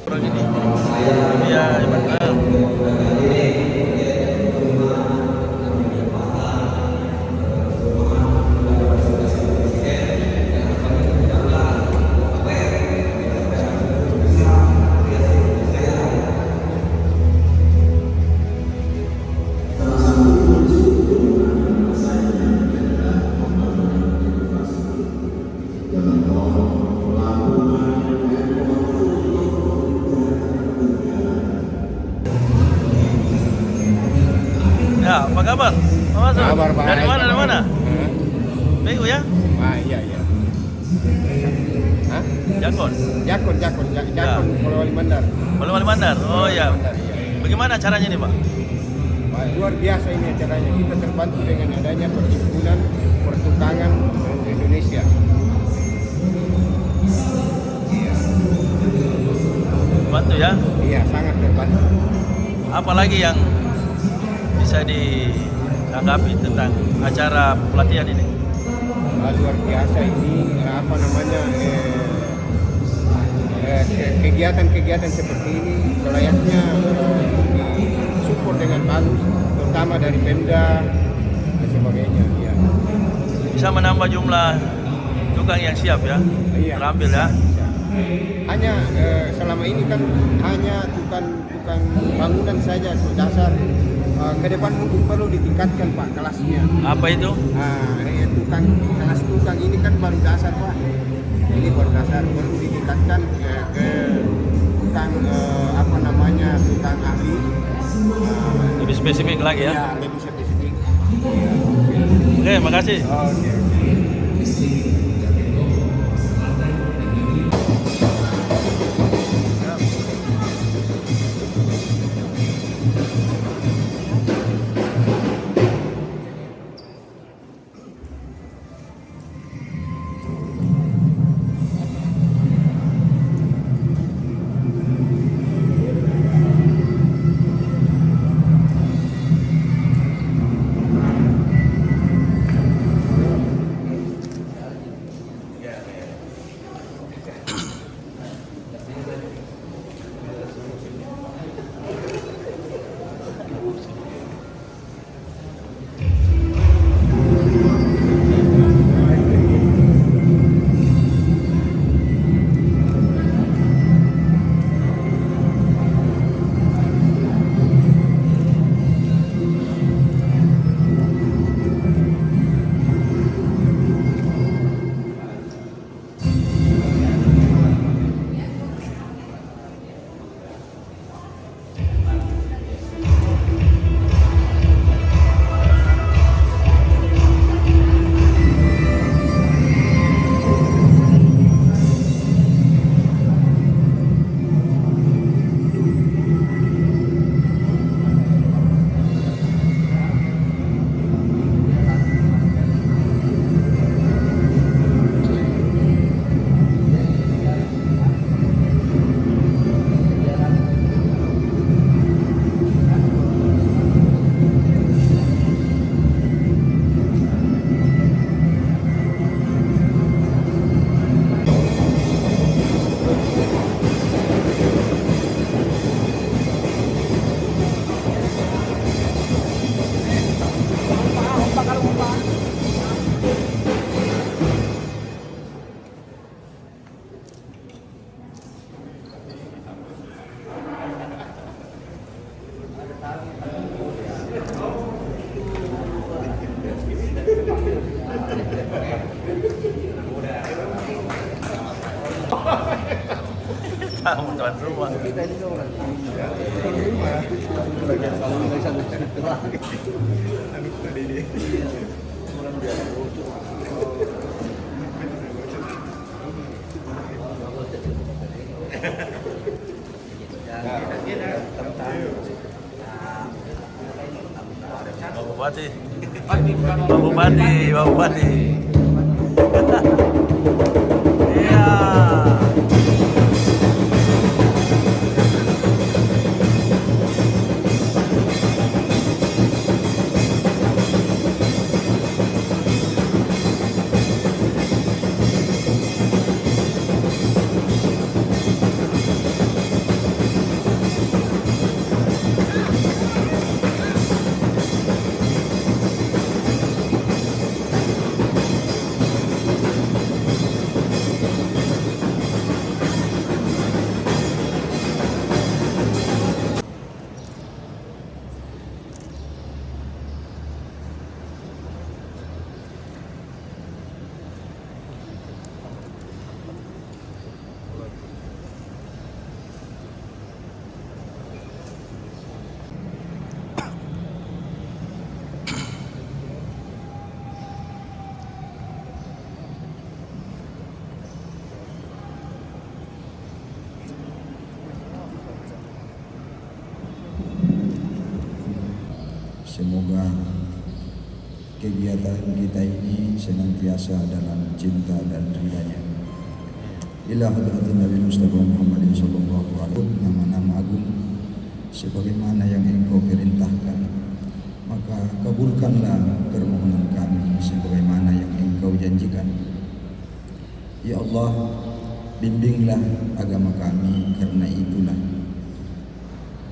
Orang ini, dia gimana? Ya, apa kabar? Mas, Kabar baik. dari mana? Dari mana? BU ya? Ah, iya. Hah? Jakon. Jakon, Polewali Mandar. Polewali Mandar. Oh ya. Mandar, iya. Bagaimana caranya nih, Pak? Wah, luar biasa ini acaranya. Kita terbantu dengan adanya perhimpunan pertukangan Indonesia. Bantu ya. Iya, sangat terbantu. Apalagi yang bisa ditanggapi tentang acara pelatihan ini? Wah, luar biasa ini apa namanya kegiatan-kegiatan seperti ini selayaknya disupport dengan bagus, terutama dari Pemda dan sebagainya. Ya. Bisa menambah jumlah tukang yang siap ya, Iya. terampil ya. Hanya selama ini kan hanya tukang bangunan saja dasar. Ke depan mungkin perlu ditingkatkan Pak kelasnya. Apa itu? Kelas tukang ini kan baru dasar Pak. Ini baru dasar, perlu ditingkatkan ke tukang tukang ahli. Lebih spesifik lagi ya. Ya, lebih spesifik. Oke, makasih. Oke. Tamu tuan rumah. Pak Bupati. Pak Bupati. Iya. Semoga kegiatan kita ini senantiasa dalam cinta dan ridha-Nya. Ila hadratin Nabi Mustafa Muhammad sallallahu alaihi wasallam, nama-nama agung sebagaimana yang Engkau perintahkan, maka kabulkanlah permohonan kami sebagaimana yang Engkau janjikan. Ya Allah, bimbinglah agama kami, karena itulah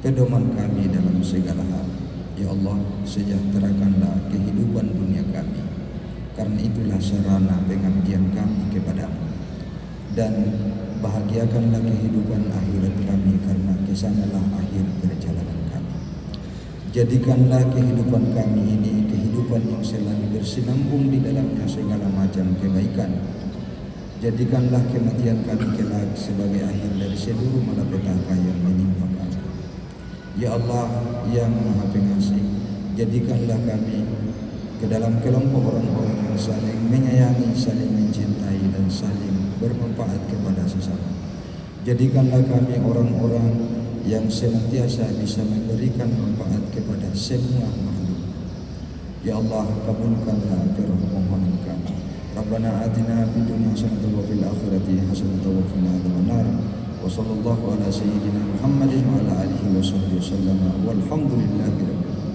pedoman kami dalam segala hal. Ya Allah, sejahterakanlah kehidupan dunia kami, karena itulah sarana pengabdian kami kepadamu. Dan bahagiakanlah kehidupan akhirat kami, karena kesanalah akhir perjalanan kami. Jadikanlah kehidupan kami ini kehidupan yang selalu bersinambung di dalamnya segala macam kebaikan. Jadikanlah kematian kami kelak sebagai akhir dari seluruh malapetaka yang menimpa kami. Ya Allah yang Maha Pengasih, jadikanlah kami ke dalam kelompok orang-orang yang saling menyayangi, saling mencintai, dan saling bermanfaat kepada sesama. Jadikanlah kami orang-orang yang senantiasa bisa memberikan manfaat kepada semua makhluk. Ya Allah, kabulkanlah permohonan kami. Rabbana atina fid dunya hasanatan wa fil akhirati hasanatan wa qina adzabannar. Wa sallallahu ala sayyidina Muhammadin wa ala alihi wa sahbihi wasallam. Walhamdulillahi rabbil alamin.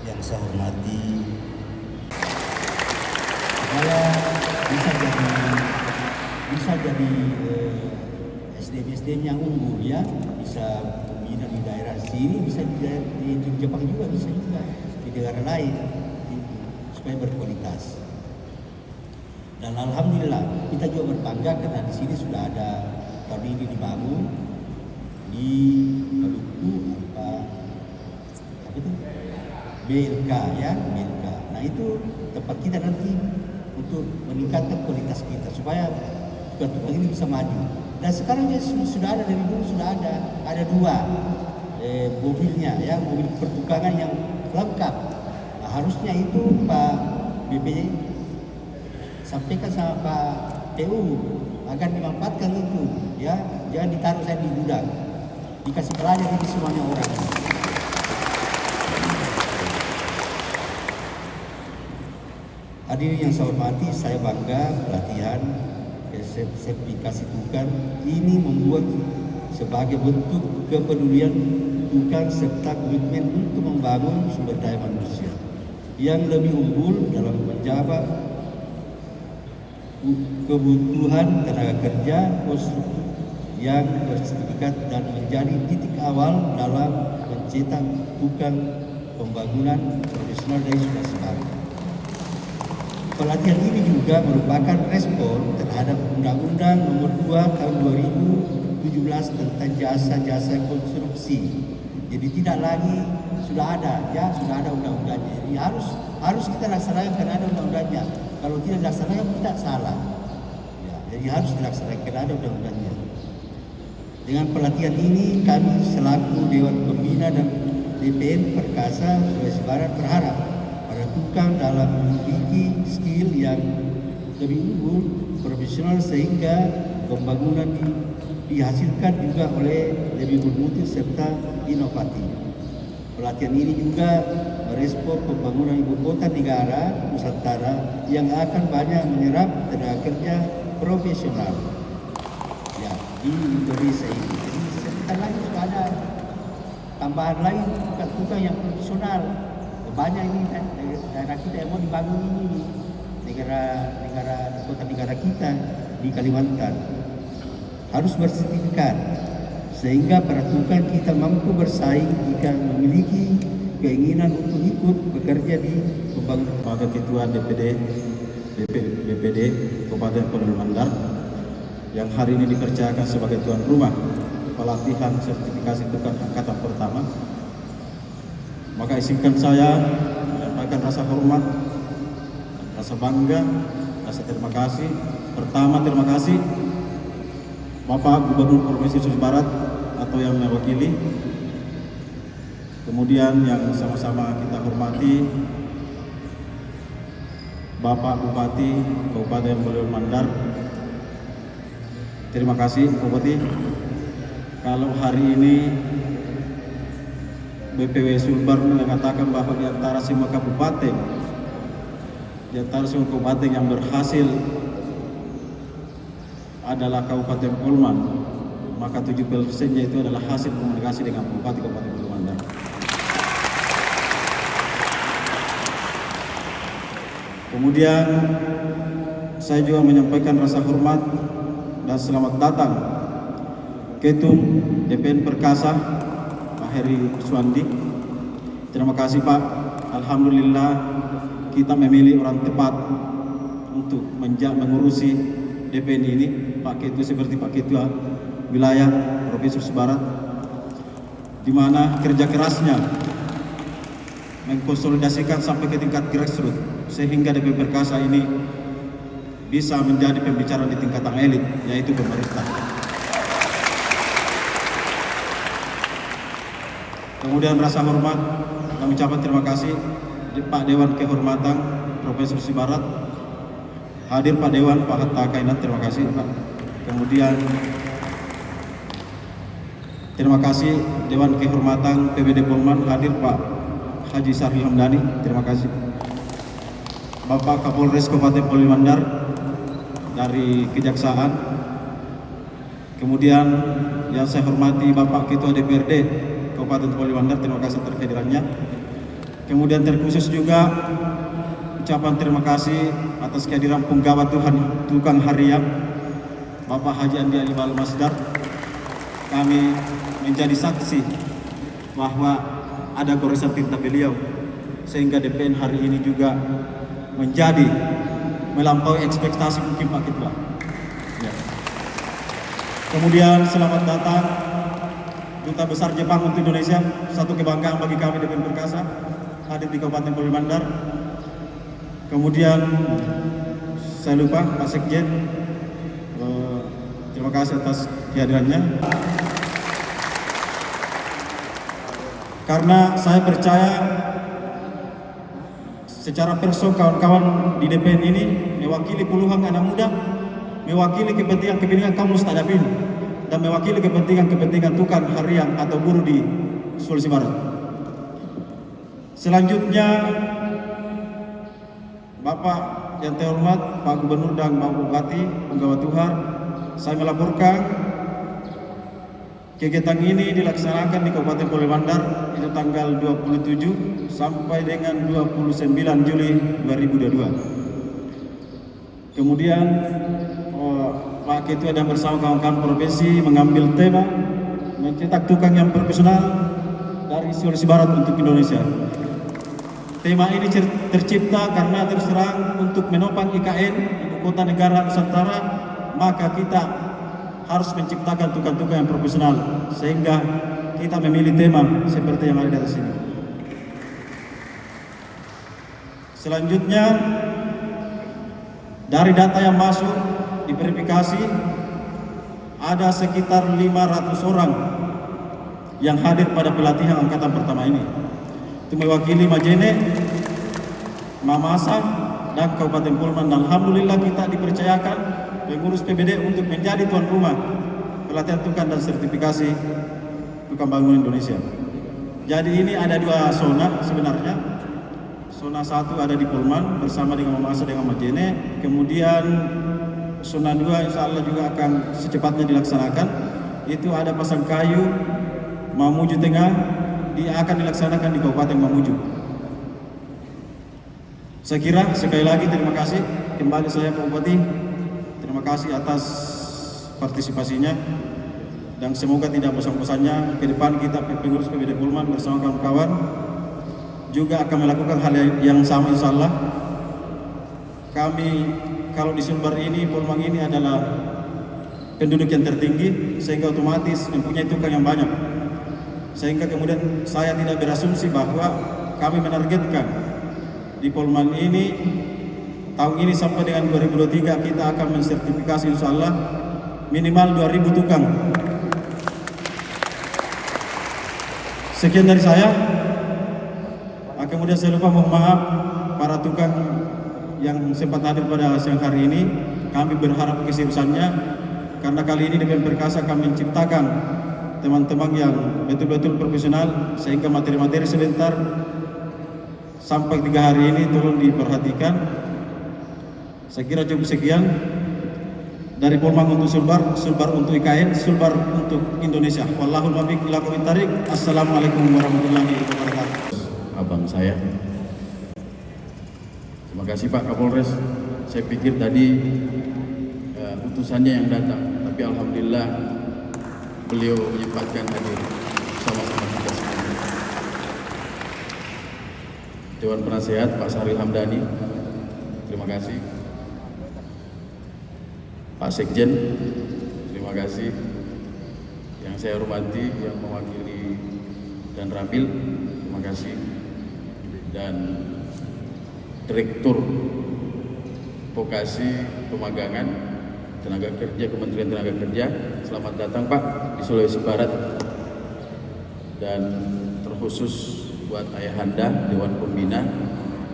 Yang saya hormati, supaya bisa jadi SDM yang unggul, ya, bisa bina di daerah sini, bisa di Jepang juga, bisa juga di negara lain, supaya berkualitas. Dan alhamdulillah kita juga berbangga karena di sini sudah ada, tahun ini dibangun di Maluku apa itu BLK, ya, BLK. Nah, itu tempat kita nanti untuk meningkatkan kualitas kita supaya tukang ini bisa maju. Dan sekarang ya sudah ada, dari dulu sudah ada dua mobilnya, ya, mobil pertukangan yang lengkap. Nah, harusnya itu Pak BPJ sampaikan sama Pak PU agar dimanfaatkan itu, ya, jangan ditaruh saya di gudang, dikasih pelajar ini semuanya orang. Hadirin yang saya hormati, saya bangga pelatihan sertifikasi tukang ini membuat sebagai bentuk kepedulian tukang serta komitmen untuk membangun sumber daya manusia yang lebih unggul dalam menjawab kebutuhan tenaga kerja konstruktif yang bersertifikat dan menjadi titik awal dalam mencetak tukang pembangunan profesional dari sudah sekarang. Pelatihan ini juga merupakan respon terhadap Undang-Undang Nomor 2 Tahun 2017 tentang jasa-jasa konstruksi. Jadi tidak lagi sudah ada undang-undangnya. Jadi harus kita laksanakan karena ada undang-undangnya. Kalau tidak dilaksanakan kita salah. Ya, jadi harus dilaksanakan karena ada undang-undangnya. Dengan pelatihan ini kami selaku Dewan Pembina dan DPN Perkasa Sulawesi Barat berharap para tukang dalam memiliki skill yang lebih unggul, profesional, sehingga pembangunan dihasilkan juga oleh lebih bermutu serta inovatif. Pelatihan ini juga merespon pembangunan ibu kota negara Nusantara yang akan banyak menyerap tenaga kerja profesional, ya, di Indonesia ini. Jadi sebentar lagi sudah ada tambahan lain tukang yang profesional. Banyak ini daerah kita yang mau dibangun ini, kota negara kita di Kalimantan harus bersertifikat sehingga para tukang kita mampu bersaing jika memiliki keinginan untuk ikut bekerja di pembangunan. Sebagai Ketua BPD Kabupaten Kolol Mandar yang hari ini dipercayakan sebagai tuan rumah pelatihan sertifikasi tukang angkatan pertama, maka izinkan saya menyampaikan rasa hormat, rasa bangga, rasa terima kasih. Pertama, terima kasih Bapak Gubernur Provinsi Sulawesi Barat atau yang mewakili. Kemudian yang sama-sama kita hormati Bapak Bupati Kabupaten Kolol Mandar, Terima kasih Bupati. Kalau hari ini BPW Sulbar mengatakan bahwa di antara semua kabupaten yang berhasil adalah Kabupaten Polman, maka 70%-nya itu adalah hasil komunikasi dengan Bupati Kabupaten Pulau Mandar. Kemudian saya juga menyampaikan rasa hormat dan selamat datang Ketum DPN Perkasa Pak Heri Suwandi. Terima kasih Pak. Alhamdulillah kita memilih orang tepat untuk mengurusi DPN ini. Pak Ketua seperti Pak Ketua wilayah Provinsi Sulawesi Barat, di mana kerja kerasnya mengkonsolidasikan sampai ke tingkat grassroots sehingga DPN Perkasa ini bisa menjadi pembicaraan di tingkatan elit, yaitu pemerintah. Kemudian rasa hormat dan ucapan terima kasih di Pak Dewan Kehormatan Provinsi Sulawesi Barat. Hadir Pak Dewan, Pak Hatta Kainan, terima kasih Pak. Kemudian terima kasih Dewan Kehormatan PBD Polman, hadir Pak Haji Sarli Hamdani, terima kasih. Bapak Kapolres Kabupaten Pulau Mandar dari Kejaksaan. Kemudian yang saya hormati Bapak Ketua DPRD Kabupaten Pulau Mandar, terima kasih atas kehadirannya. Kemudian terkhusus juga ucapan terima kasih atas kehadiran penggawa Tuhan tukang harian Bapak Haji Andi Ali Bal Masdar. Kami menjadi saksi bahwa ada goresan tinta beliau sehingga DPN hari ini juga menjadi melampaui ekspektasi mungkin Pak Ketua. Ya. Kemudian selamat datang Duta Besar Jepang untuk Indonesia, satu kebanggaan bagi kami DPN Perkasa, hadir di Kabupaten Pulau Mandar. Kemudian saya lupa Pak Sekjen, terima kasih atas kehadirannya. Karena saya percaya secara personal kawan-kawan di DPN ini mewakili puluhan anak muda, mewakili kepentingan kaum mustadafin, dan mewakili kepentingan tukang harian atau buruh di Sulawesi Barat. Selanjutnya Bapak yang terhormat Pak Gubernur dan Pak Bupati, penggawa Tuhan, saya melaporkan kegiatan ini dilaksanakan di Kabupaten Pulau Mandar itu tanggal 27 sampai dengan 29 Juli 2022. Kemudian Pak Ketua dan bersama kawan-kawan provinsi mengambil tema mencetak tukang yang profesional dari Sulawesi Barat untuk Indonesia. Tema ini tercipta karena terus terang untuk menopang IKN Ibu Kota Negara Nusantara, maka kita harus menciptakan tukang-tukang yang profesional, sehingga kita memilih tema seperti yang ada di atas ini. Selanjutnya, dari data yang masuk diverifikasi ada sekitar 500 orang yang hadir pada pelatihan angkatan pertama ini. Itu mewakili Majene, Mamasa, dan Kabupaten Polman. Alhamdulillah kita dipercayakan pengurus PBD untuk menjadi tuan rumah pelatihan tukang dan sertifikasi tukang bangunan Indonesia. Jadi ini ada dua zona sebenarnya. Zona satu ada di Polman bersama dengan Mamasa dengan Majene. Kemudian zona 2 insya Allah juga akan secepatnya dilaksanakan. Itu ada Pasangkayu, Mamuju Tengah, dia akan dilaksanakan di Kabupaten Mamuju. Saya kira sekali lagi terima kasih kembali saya Pak Bupati. Terima kasih atas partisipasinya dan semoga tidak bosan-bosannya ke depan kita pengurus PBD Polman bersama kawan-kawan juga akan melakukan hal yang sama insya Allah. Kami kalau di Sumbar ini, Polman ini adalah penduduk yang tertinggi sehingga otomatis mempunyai tukang yang banyak. Sehingga kemudian saya tidak berasumsi bahwa kami menargetkan di Polman ini tahun ini sampai dengan 2023 kita akan mensertifikasi insya Allah minimal 2.000 tukang. Sekian dari saya. Kemudian saya lupa mohon maaf para tukang yang sempat hadir pada siang hari ini. Kami berharap keseriusannya karena kali ini DPN Perkasa akan menciptakan teman-teman yang betul-betul profesional, sehingga materi-materi sebentar sampai 3 hari ini tolong diperhatikan. Saya kira cukup sekian dari Polmark untuk Sulbar, Sulbar untuk IKN, Sulbar untuk Indonesia. Wallahul muwaffiq ila aqwamit thariq. Assalamualaikum warahmatullahi wabarakatuh. Abang saya. Terima kasih Pak Kapolres. Saya pikir tadi utusannya yang datang, tapi alhamdulillah beliau menyempatkan hadir sama-sama kita semua. Dewan Penasehat Pak Syahril Hamdani, terima kasih. Pak Sekjen, terima kasih. Yang saya hormati yang mewakili dan Ramil, terima kasih. Dan Direktur Vokasi Pemagangan Tenaga Kerja Kementerian Tenaga Kerja, selamat datang Pak di Sulawesi Barat. Dan terkhusus buat Ayahanda Dewan Pembina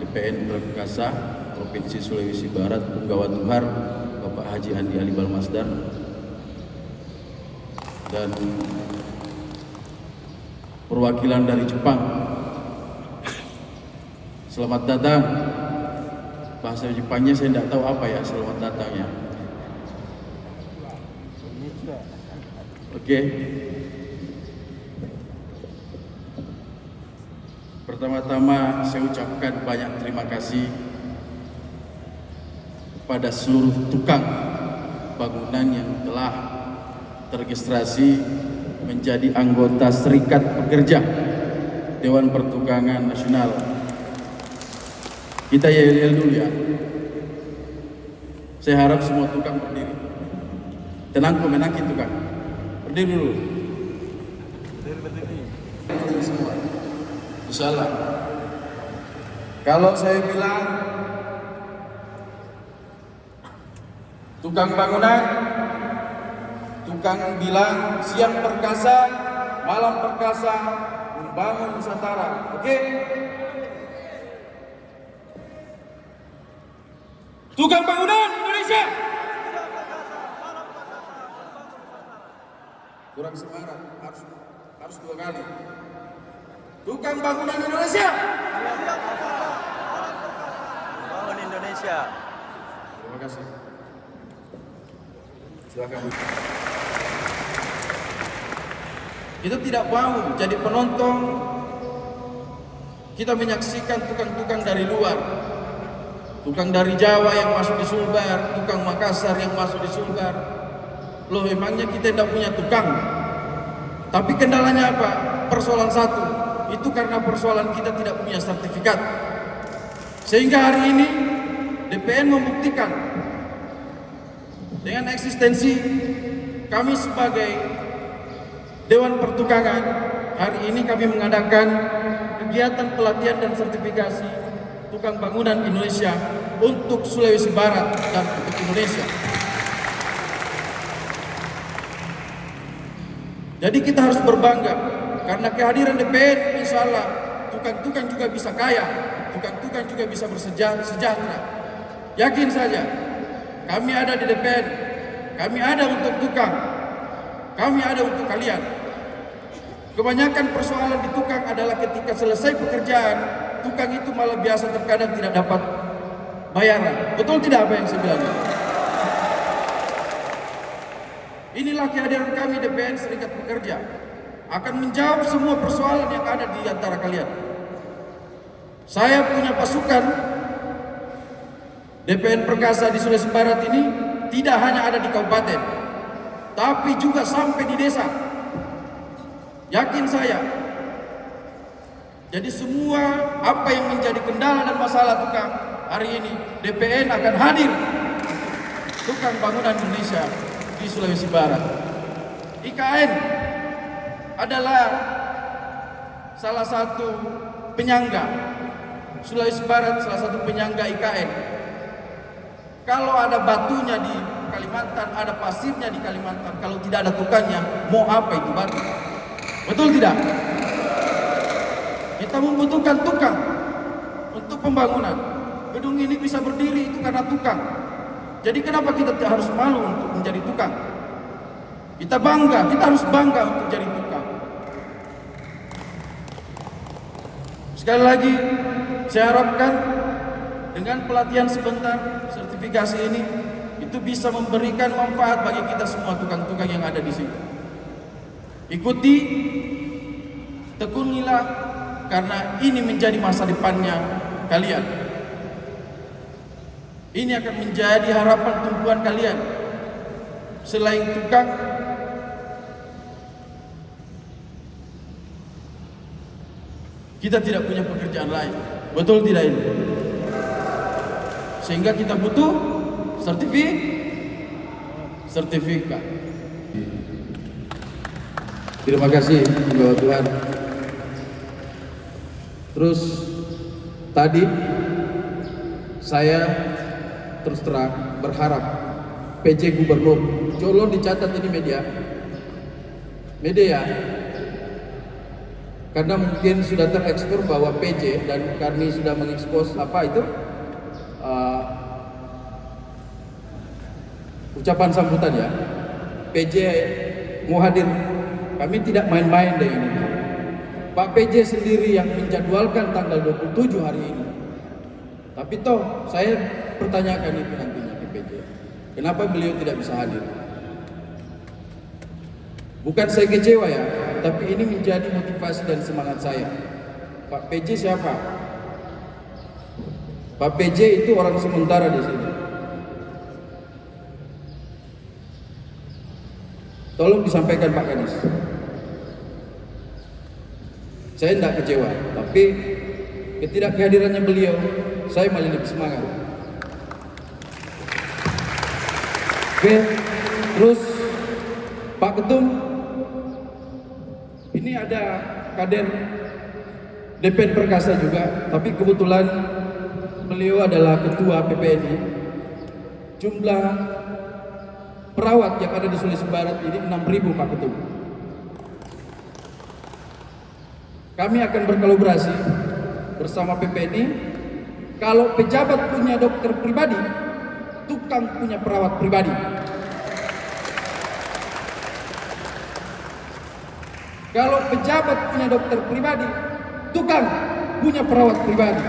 DPN Perkasa Provinsi Sulawesi Barat, Punggawa Tuhar Bapak Haji Andi Ali Balmasdar, dan perwakilan dari Jepang, selamat datang. Bahasa Jepangnya saya tidak tahu apa ya selamat datangnya. Oke. Pertama-tama saya ucapkan banyak terima kasih kepada seluruh tukang bangunan yang telah terregistrasi menjadi anggota Serikat Pekerja Dewan Pertukangan Nasional. Kita yel-yel dulu ya. Saya harap semua tukang berdiri. Tenang komenaki tukang. Berdiri dulu. Berdiri semua. Insyaallah. Kalau saya bilang tukang bangunan, tukang bilang siang perkasa, malam perkasa, membangun Nusantara. Oke? Tukang bangunan Indonesia. Kurang semangat, harus 2 kali. Tukang bangunan Indonesia. Bangun Indonesia. Terima kasih. Silakan. Kita tidak mau jadi penonton. Kita menyaksikan tukang-tukang dari luar. Tukang dari Jawa yang masuk di Sulbar, tukang Makassar yang masuk di Sulbar. Loh, emangnya kita tidak punya tukang? Tapi kendalanya apa? Persoalan satu, itu karena persoalan kita tidak punya sertifikat. Sehingga hari ini DPN membuktikan dengan eksistensi kami sebagai Dewan Pertukangan. Hari ini kami mengadakan kegiatan pelatihan dan sertifikasi tukang bangunan Indonesia untuk Sulawesi Barat dan untuk Indonesia. Jadi kita harus berbangga karena kehadiran DPN, insya Allah tukang-tukang juga bisa kaya, tukang-tukang juga bisa bersejahtera. Yakin saja, kami ada di DPN, kami ada untuk tukang, kami ada untuk kalian. Kebanyakan persoalan di tukang adalah ketika selesai pekerjaan, tukang itu malah biasa terkadang tidak dapat bayaran. Betul tidak apa yang saya bilang? Inilah kehadiran kami DPN Serikat Pekerja akan menjawab semua persoalan yang ada di antara kalian. Saya punya pasukan DPN Perkasa di Sulawesi Barat ini tidak hanya ada di kabupaten, tapi juga sampai di desa. Yakin saya. Jadi semua apa yang menjadi kendala dan masalah tukang hari ini DPN akan hadir tukang bangunan Indonesia di Sulawesi Barat. IKN adalah salah satu penyangga Sulawesi Barat, salah satu penyangga IKN. Kalau ada batunya di Kalimantan, ada pasirnya di Kalimantan, kalau tidak ada tukangnya, mau apa itu batu? Betul tidak? Kita membutuhkan tukang untuk pembangunan. Gedung ini bisa berdiri itu karena tukang. Jadi kenapa kita harus malu untuk menjadi tukang? Kita bangga, kita harus bangga untuk jadi tukang. Sekali lagi, saya harapkan dengan pelatihan sebentar, sertifikasi ini, itu bisa memberikan manfaat bagi kita semua tukang-tukang yang ada di sini. Ikuti, tekunilah, karena ini menjadi masa depannya kalian. Ini akan menjadi harapan tumpuan kalian. Selain tukang, kita tidak punya pekerjaan lain. Betul tidak ini? Sehingga kita butuh sertifikat. Terima kasih kepada Tuhan. Terus tadi saya terus terang berharap PJ Gubernur, tolong dicatat ini media, karena mungkin sudah terekspor bahwa PJ dan kami sudah mengekspos apa itu ucapan sambutan ya. PJ mau hadir, kami tidak main-main dengan ini. Pak PJ sendiri yang menjadwalkan tanggal 27 hari ini. Tapi toh saya pertanyakan itu nantinya ke PJ. Kenapa beliau tidak bisa hadir? Bukan saya kecewa ya, tapi ini menjadi motivasi dan semangat saya. Pak PJ siapa? Pak PJ itu orang sementara di sini. Tolong disampaikan Pak Kadis. Saya tidak kecewa, tapi ketidakhadirannya beliau, saya malah lebih semangat. Oke, terus Pak Ketum, ini ada kader DPN Perkasa juga, tapi kebetulan beliau adalah ketua PPNI. Jumlah perawat yang ada di Sulawesi Barat ini 6.000 Pak Ketum. Kami akan berkolaborasi bersama PPNI. Kalau pejabat punya dokter pribadi, tukang punya perawat pribadi. Kalau pejabat punya dokter pribadi, tukang punya perawat pribadi.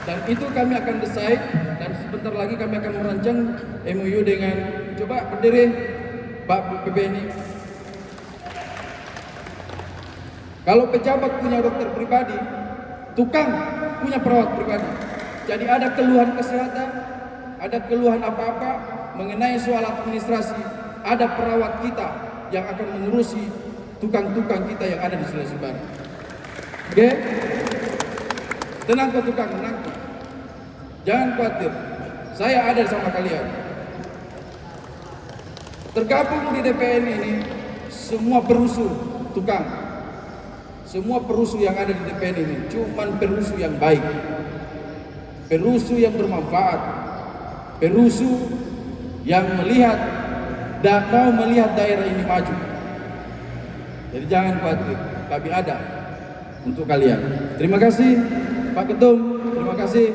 Dan itu kami akan decide, dan sebentar lagi kami akan merancang MOU dengan, coba berdiri Pak PPNI. Kalau pejabat punya dokter pribadi, tukang punya perawat pribadi. Jadi ada keluhan kesehatan, ada keluhan apa-apa mengenai soal administrasi, ada perawat kita yang akan mengurusi tukang-tukang kita yang ada di Sulawesi Barat. Oke? Tenang kok tukang, tenang kok. Jangan khawatir, saya ada sama kalian. Tergabung di DPN ini, semua perusuh tukang. Semua perusuh yang ada di DPN ini cuman perusuh yang baik, perusuh yang bermanfaat, perusuh yang melihat dan mau melihat daerah ini maju. Jadi jangan khawatir, kami ada untuk kalian. Terima kasih Pak Ketum, terima kasih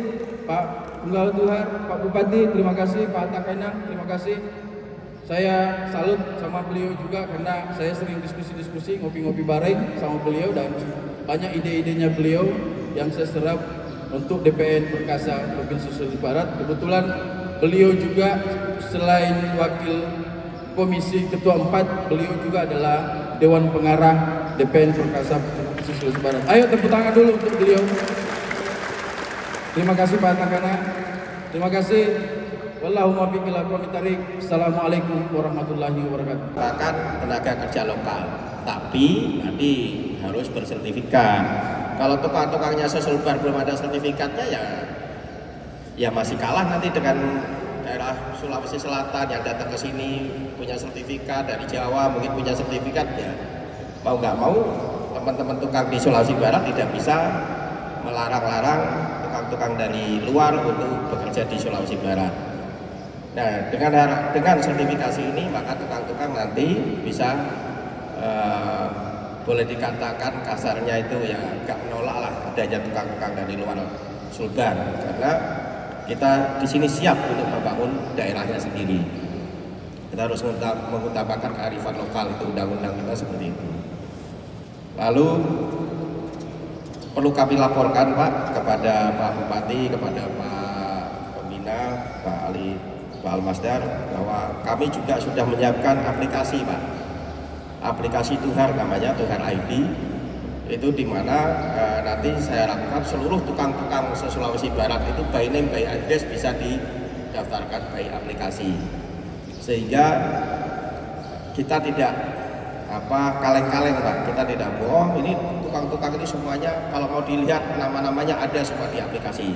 Pak Punggawa Tuhan, Pak Bupati, terima kasih Pak Takainang, terima kasih. Saya salut sama beliau juga karena saya sering diskusi-diskusi, ngopi-ngopi bareng sama beliau dan banyak ide-idenya beliau yang saya serap untuk DPN Perkasa Provinsi Sulawesi Barat. Kebetulan beliau juga selain wakil komisi ketua 4, beliau juga adalah Dewan Pengarah DPN Perkasa Provinsi Sulawesi Barat. Ayo tepuk tangan dulu untuk beliau. Terima kasih Pak Takana. Terima kasih. Wallahu muwaffiq ila aqwamit thariq. Assalamualaikum warahmatullahi wabarakatuh. Bahkan tenaga kerja lokal, tapi nanti harus bersertifikat. Kalau tukang-tukangnya seselbar belum ada sertifikatnya ya masih kalah nanti dengan daerah Sulawesi Selatan yang datang ke sini punya sertifikat, dari Jawa mungkin punya sertifikat ya. Mau nggak mau teman-teman tukang di Sulawesi Barat tidak bisa melarang-larang tukang-tukang dari luar untuk bekerja di Sulawesi Barat. Nah, dengan sertifikasi ini maka tukang-tukang nanti bisa boleh dikatakan kasarnya itu ya agak menolak lah adanya tukang-tukang dari luar Sulbar, karena kita di sini siap untuk membangun daerahnya sendiri. Kita harus mengutamakan kearifan lokal, itu undang-undang kita seperti itu. Lalu perlu kami laporkan Pak kepada Pak Bupati, kepada Pak Pembina, Pak Almasdar, bahwa kami juga sudah menyiapkan aplikasi Pak. Aplikasi Tuhar namanya, Tuhar ID. Itu dimana nanti saya lakukan seluruh tukang-tukang se-Sulawesi Barat itu by name by address bisa didaftarkan by aplikasi, sehingga kita tidak kaleng-kaleng Pak, kita tidak bohong. Ini tukang-tukang ini semuanya kalau mau dilihat nama-namanya ada semua di aplikasi,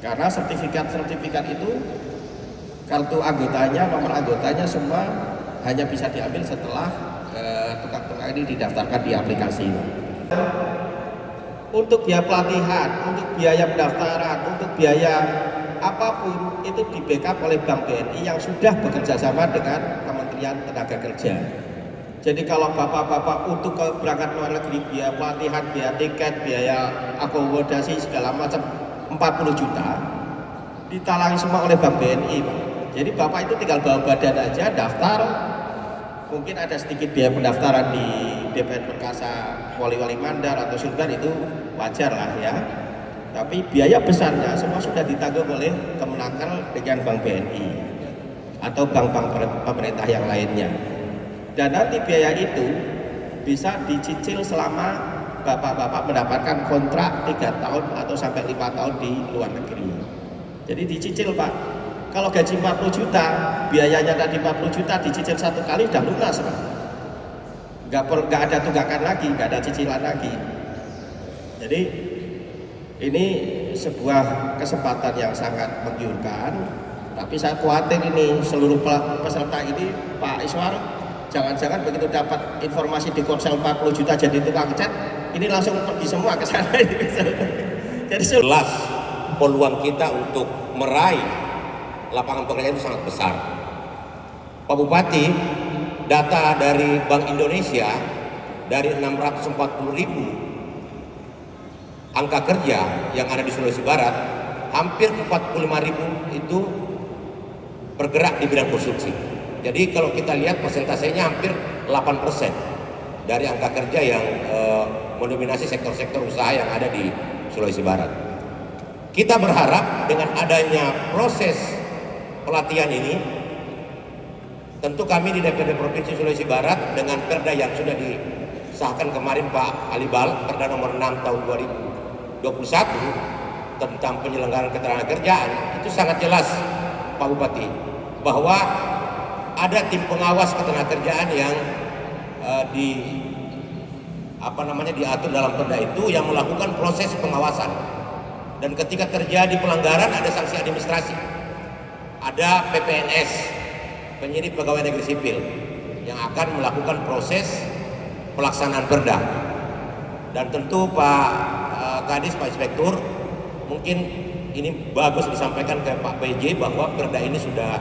karena sertifikat itu kartu anggotanya, nomor anggotanya semua hanya bisa diambil setelah tukang-tukang ini didaftarkan di aplikasi. Untuk biaya pelatihan, untuk biaya pendaftaran, untuk biaya apapun itu di backup oleh Bank BNI yang sudah bekerja sama dengan Kementerian Tenaga Kerja. Jadi kalau bapak-bapak untuk berangkat luar negeri, biaya pelatihan, biaya tiket, biaya akomodasi segala macam 40 juta ditalangi semua oleh Bank BNI Pak. Jadi bapak itu tinggal bawa badan aja, daftar. Mungkin ada sedikit biaya pendaftaran di DPN Perkasa, Wali-Wali Mandar atau Sulbar, itu wajar lah ya. Tapi biaya besarnya semua sudah ditanggung oleh Kemenaker dengan Bank BNI atau bank-bank pemerintah yang lainnya. Dan nanti biaya itu bisa dicicil selama bapak-bapak mendapatkan kontrak 3 tahun atau sampai 5 tahun di luar negeri. Jadi dicicil Pak. Kalau gaji 40 juta, biayanya tadi 40 juta dicicil satu kali udah lunas Pak. Nggak ada tunggakan lagi, nggak ada cicilan lagi. Jadi ini sebuah kesempatan yang sangat menggiurkan. Tapi saya khawatir ini seluruh peserta ini Pak Iswar, jangan-jangan begitu dapat informasi di Korsel 40 juta jadi tukang cat, ini langsung pergi semua ke sana. Jadi jelas peluang kita untuk meraih lapangan pekerjaan itu sangat besar. Pak Bupati, data dari Bank Indonesia dari 640.000 angka kerja yang ada di Sulawesi Barat, hampir 45.000 itu bergerak di bidang konstruksi. Jadi kalau kita lihat persentasenya hampir 8% dari angka kerja yang mendominasi sektor-sektor usaha yang ada di Sulawesi Barat. Kita berharap dengan adanya proses pelatihan ini, tentu kami di DPRD Provinsi Sulawesi Barat dengan perda yang sudah disahkan kemarin Pak Alibal, perda nomor 6 tahun 2021 tentang penyelenggaraan ketenagakerjaan, itu sangat jelas Pak Bupati bahwa ada tim pengawas ketenagakerjaan yang diatur dalam perda itu yang melakukan proses pengawasan, dan ketika terjadi pelanggaran ada sanksi administrasi. Ada PPNS, penyidik pegawai negeri sipil, yang akan melakukan proses pelaksanaan perda. Dan tentu Pak Kadis, Pak Inspektur, mungkin ini bagus disampaikan ke Pak PJ bahwa perda ini sudah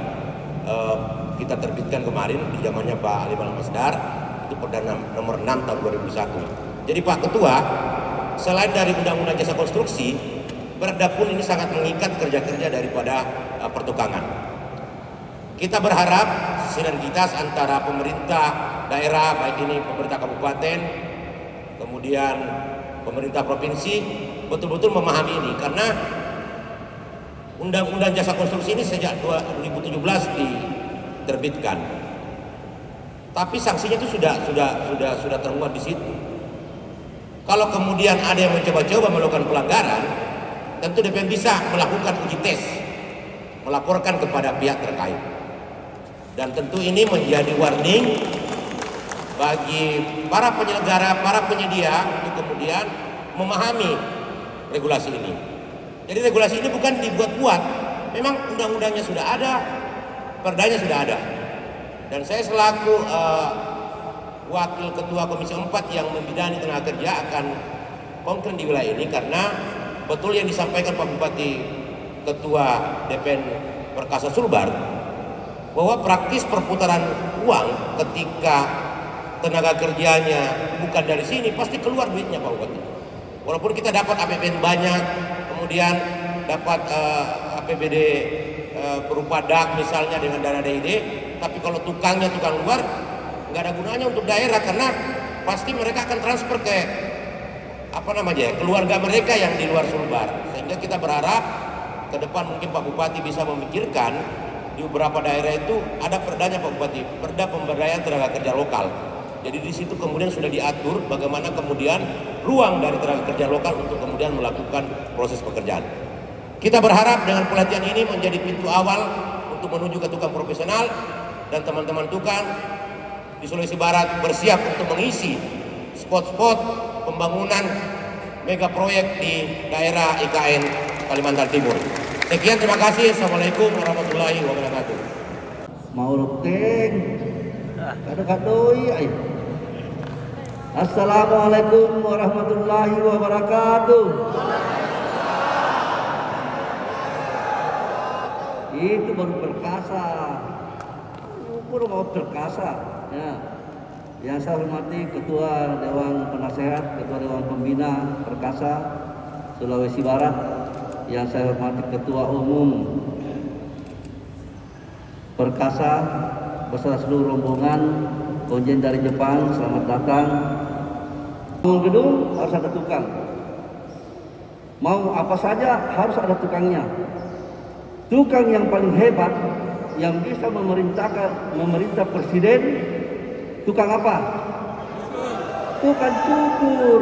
kita terbitkan kemarin di zamannya Pak Ali Almasdar, itu perda nomor 6 tahun 2001. Jadi Pak Ketua, selain dari Undang-Undang Jasa Konstruksi, perda pun ini sangat mengikat kerja-kerja daripada pertukangan. Kita berharap sinergitas antara pemerintah daerah, baik ini pemerintah kabupaten, kemudian pemerintah provinsi, betul-betul memahami ini, karena Undang-Undang Jasa Konstruksi ini sejak 2017 diterbitkan, tapi sanksinya itu sudah termuat di situ. Kalau kemudian ada yang mencoba-coba melakukan pelanggaran, tentu DPM bisa melakukan uji tes, melaporkan kepada pihak terkait. Dan tentu ini menjadi warning bagi para penyelenggara, para penyedia untuk kemudian memahami regulasi ini. Jadi regulasi ini bukan dibuat-buat, memang undang-undangnya sudah ada, perdanya sudah ada. Dan saya selaku Wakil Ketua Komisi 4 yang membidani tenaga kerja akan konkret di wilayah ini, karena betul yang disampaikan Pak Bupati Ketua DPN Perkasa Sulbar, bahwa praktis perputaran uang ketika tenaga kerjanya bukan dari sini pasti keluar duitnya Pak Bupati. Walaupun kita dapat APBN banyak, kemudian dapat APBD berupa DAK misalnya dengan dana DID, Tapi kalau tukangnya tukang luar, nggak ada gunanya untuk daerah, karena pasti mereka akan transfer ke keluarga mereka yang di luar Sulbar. Sehingga kita berharap ke depan mungkin Pak Bupati bisa memikirkan di beberapa daerah itu ada perdanya, Pak Bupati, perda pemberdayaan tenaga kerja lokal. Jadi di situ kemudian sudah diatur bagaimana kemudian ruang dari tenaga kerja lokal untuk kemudian melakukan proses pekerjaan. Kita berharap dengan pelatihan ini menjadi pintu awal untuk menuju ke tukang profesional, dan teman-teman tukang di Sulawesi Barat bersiap untuk mengisi spot-spot pembangunan mega proyek di daerah IKN Kalimantan Timur. Sekian, terima kasih. Assalamualaikum warahmatullahi wabarakatuh. Mau ruteng, kado-kadoi, ay. Assalamualaikum warahmatullahi wabarakatuh. Itu baru perkasa. Ukur mau perkasa. Ya. Yang saya hormati Ketua Dewan Penasehat, Ketua Dewan Pembina Perkasa Sulawesi Barat. Yang saya hormati Ketua Umum Perkasa beserta seluruh rombongan konjen dari Jepang, selamat datang. Bangun gedung harus ada tukang. Mau apa saja harus ada tukangnya. Tukang yang paling hebat yang bisa memerintah presiden, tukang apa? Tukang cukur.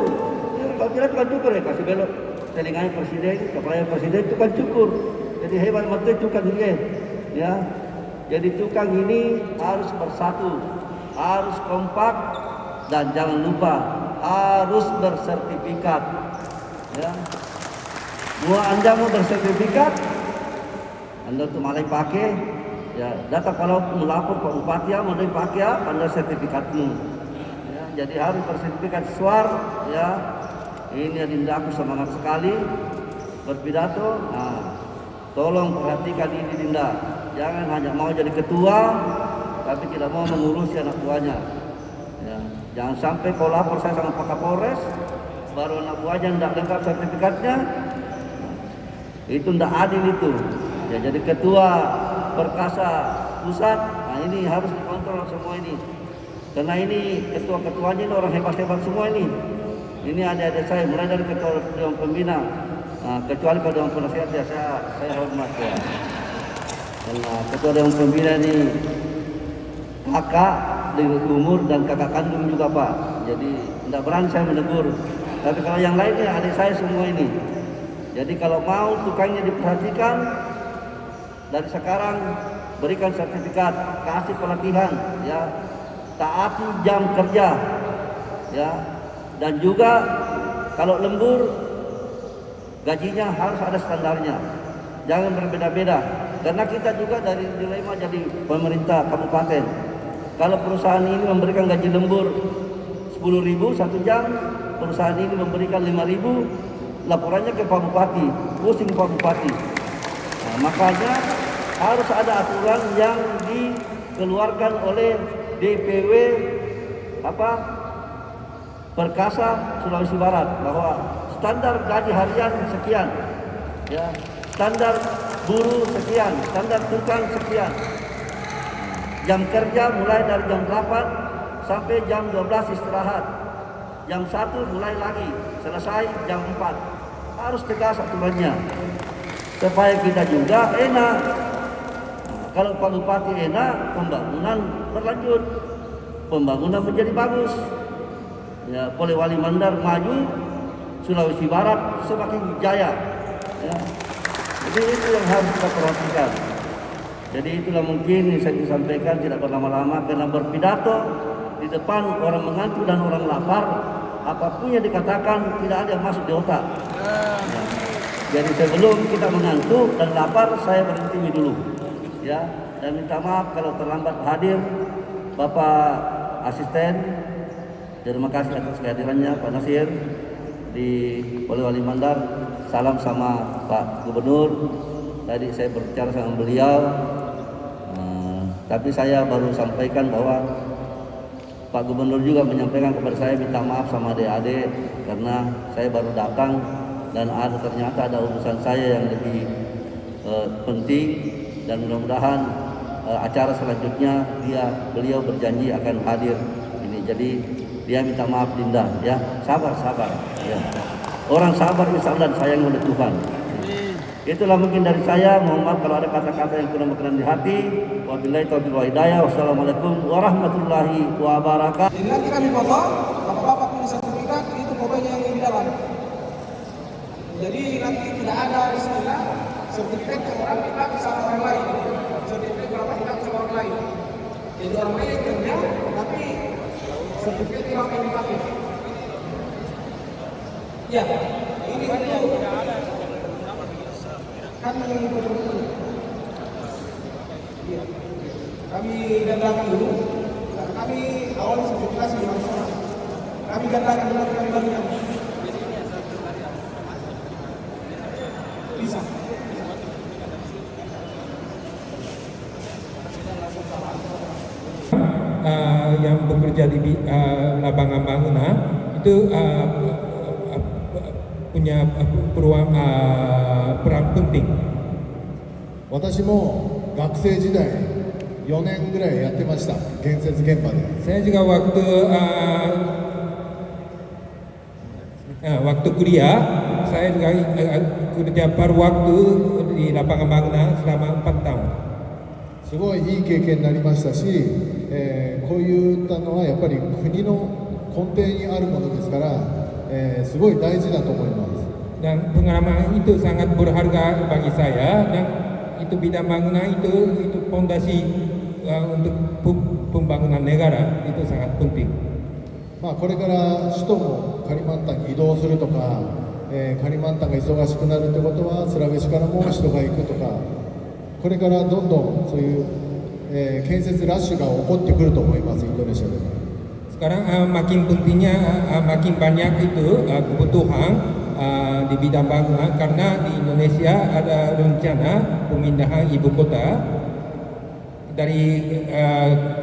Kalau tidak tukang cukur ya kasih belok telinganya presiden, kepalanya presiden, tukang cukur. Jadi hebat betul tukang ini, ya. Jadi tukang ini harus bersatu, harus kompak, dan jangan lupa harus bersertifikat. Ya. Buat Anda mau bersertifikat, Anda tuh malai pakai, ya. Datang kalau melapor Pak Bupati ya, mau pakai ya, Anda sertifikatmu. Ya, jadi harus bersertifikat suar, ya. Ini Adinda aku semangat sekali berpidato. Nah, tolong perhatikan ini Dinda. Jangan hanya mau jadi ketua, tapi tidak mau mengurusi anak buahnya. Ya, jangan sampai kau lapor saya sama Pak Kapolres, baru anak buahnya tidak lengkap sertifikatnya. Itu tidak adil itu. Ya, jadi ketua Perkasa pusat, nah ini harus dikontrol semua ini. Karena ini ketua-ketuanya ini orang hebat-hebat semua ini. Ini adik-adik saya, mulai dari ketua Dewan Pembina, kecuali kalau Dewan Penasehat ya saya hormat ya. Karena ketua Dewan Pembina ini kakak dengan umur dan kakak kandung juga Pak. Jadi tidak berani saya menegur. Tapi kalau yang lainnya adik saya semua ini. Jadi kalau mau tukangnya diperhatikan, dari sekarang berikan sertifikat, kasih pelatihan, ya, taati jam kerja, ya, dan juga kalau lembur gajinya harus ada standarnya, jangan berbeda-beda. Karena kita juga dari dilema jadi pemerintah kabupaten. Kalau perusahaan ini memberikan gaji lembur 10.000 1 jam, perusahaan ini memberikan 5.000, laporannya ke Pak Bupati, pusing Pak Bupati. Nah, makanya harus ada aturan yang dikeluarkan oleh DPW Perkasa Sulawesi Barat, bahwa standar gaji harian sekian, ya, standar buruh sekian, standar tukang sekian. Jam kerja mulai dari jam 8 sampai jam 12 istirahat. Jam 1 mulai lagi, selesai jam 4. Harus tegas aturannya supaya kita juga enak. Nah, kalau Pak Bupati enak, pembangunan berlanjut, pembangunan menjadi bagus. Ya, Polewali Mandar maju, Sulawesi Barat semakin jaya. Ya. Jadi itu yang harus kita perhatikan. Jadi itulah mungkin yang saya sampaikan, tidak berlama-lama, karena berpidato di depan orang mengantuk dan orang lapar, apapun yang dikatakan tidak ada yang masuk di otak. Ya. Jadi sebelum kita mengantuk dan lapar, saya berhenti dulu. Ya, dan minta maaf kalau terlambat hadir, Bapak Asisten. Terima kasih atas kehadirannya Pak Nasir di Polewali Mandar. Salam sama Pak Gubernur. Tadi saya berbicara sama beliau, tapi saya baru sampaikan bahwa Pak Gubernur juga menyampaikan kepada saya minta maaf sama adik-adik karena saya baru datang dan ternyata ada urusan saya yang lebih penting, dan mudah-mudahan acara selanjutnya beliau berjanji akan hadir ini. Jadi dia minta maaf Dinda, ya sabar ya. Orang sabar insya Allah sayang oleh Tuhan. Itulah mungkin dari saya. Mohon maaf kalau ada kata-kata yang kurang berkenan di hati. Wabillahi taufiq wal hidayah. Wassalamualaikum warahmatullahi wabarakatuh. Jadi nanti kami foto, bapak-bapak punya sertifikat, itu fotonya yang di dalam. Jadi nanti tidak ada istilah sertifikat yang orang hitam sama orang lain. Sertifikat orang hitam sama orang lain. Jadi orang lain yang kerja, tapi sertifikat yang orang dipakai. Ya, ini itu kan mengikuti dulu. Ya. Kami gandakan dulu. Kami awal sertifikasi di mana? Kami gandakan dulu, kami bagikan. Bisa. Yang bekerja di lapangan bangunan itu punya peran penting. 私も学生時代4年ぐらいやってました、建設現場で。 Saya juga waktu kuliah, saya juga kerja paruh waktu di lapangan bangunan selama 4 tahun. すごいいい経験になりましたし、こういったのはやっぱり国の根底にあるものですから、すごい大事だと思います。 Dan pengalaman itu sangat berharga bagi saya, dan itu bidang bangunan itu fondasi untuk pembangunan negara, itu sangat penting. まあこれから首都もカリマンタンに移動するとか、カリマンタンが忙しくなるってことはスラベシからも人が行くとか、これからどんどんそういう、建設ラッシュが起こってくると思います、インドネシアでも。 Sekarang makin pentingnya, makin banyak itu kebutuhan di bidang bangunan, karena di Indonesia ada rencana pemindahan ibu kota dari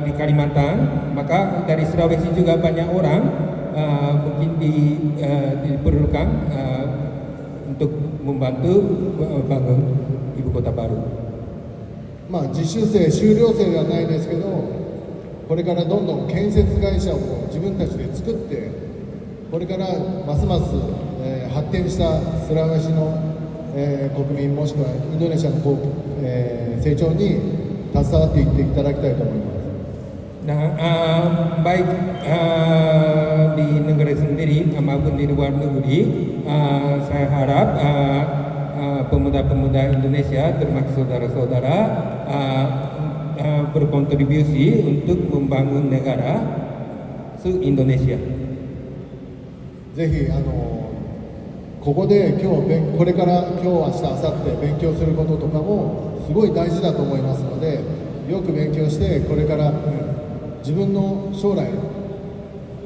di Kalimantan, maka dari Sulawesi juga banyak orang mungkin diperlukan untuk membantu bangun ibu kota baru. まあ実習生、修了生ではないですけど、これからどんどん建設会社を自分たちで作って、これからますます、発展したスラウェシの、国民もしくはインドネシアの、成長に携わっていっていただきたいと思います。 Nah, baik di negara sendiri maupun di luar negeri, saya harap pemuda-pemuda Indonesia termasuk saudara-saudara berkontribusi untuk membangun negara se-Indonesia. ぜひここでこれから今日明日明後日勉強することとかもすごい大事だと思いますので、よく勉強してこれから自分の将来、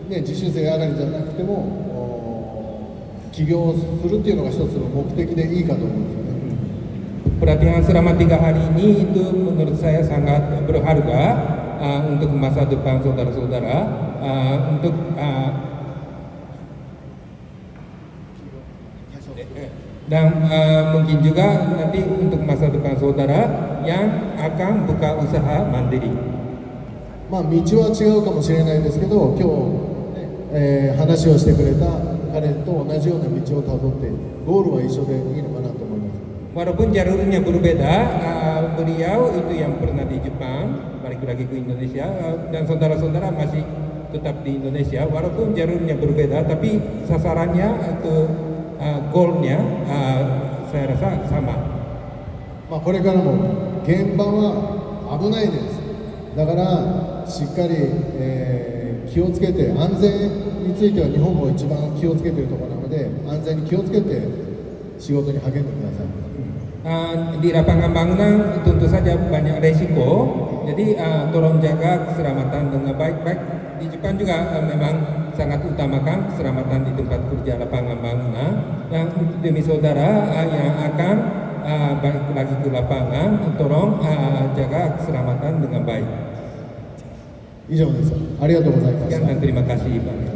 ね、実習生上がりじゃなくても起業するっていうのが一つの目的でいいかと思うんですよね。 Pelatihan selama 3 hari ini itu menurut saya sangat berharga untuk masa depan saudara-saudara, untuk dan mungkin juga nanti untuk masa depan saudara yang akan buka usaha mandiri. まあ道は違うかもしれないですけど、今日、話をしてくれた彼と同じような道をたどってゴールは一緒でいいのかなと思います。 Walaupun jalurnya berbeda, beliau itu yang pernah di Jepang balik lagi ke Indonesia, dan saudara-saudara masih tetap di Indonesia. Walaupun jalurnya berbeda, tapi sasarannya itu goalnya saya rasa sama. まあこれからも現場は危ないです。だからしっかり、気をつけて、安全については日本も一番気をつけているところなので、安全に気をつけて仕事に励んでください。 Di lapangan bangunan tentu saja banyak resiko, jadi tolong jaga keselamatan dengan baik-baik. Di Jepang juga memang sangat utamakan keselamatan di tempat kerja lapangan bangunan. Dan demi saudara yang akan balik lagi ke lapangan, tolong jaga keselamatan dengan baik. 以上です。ありがとうございました。 Sekian dan terima kasih Pak.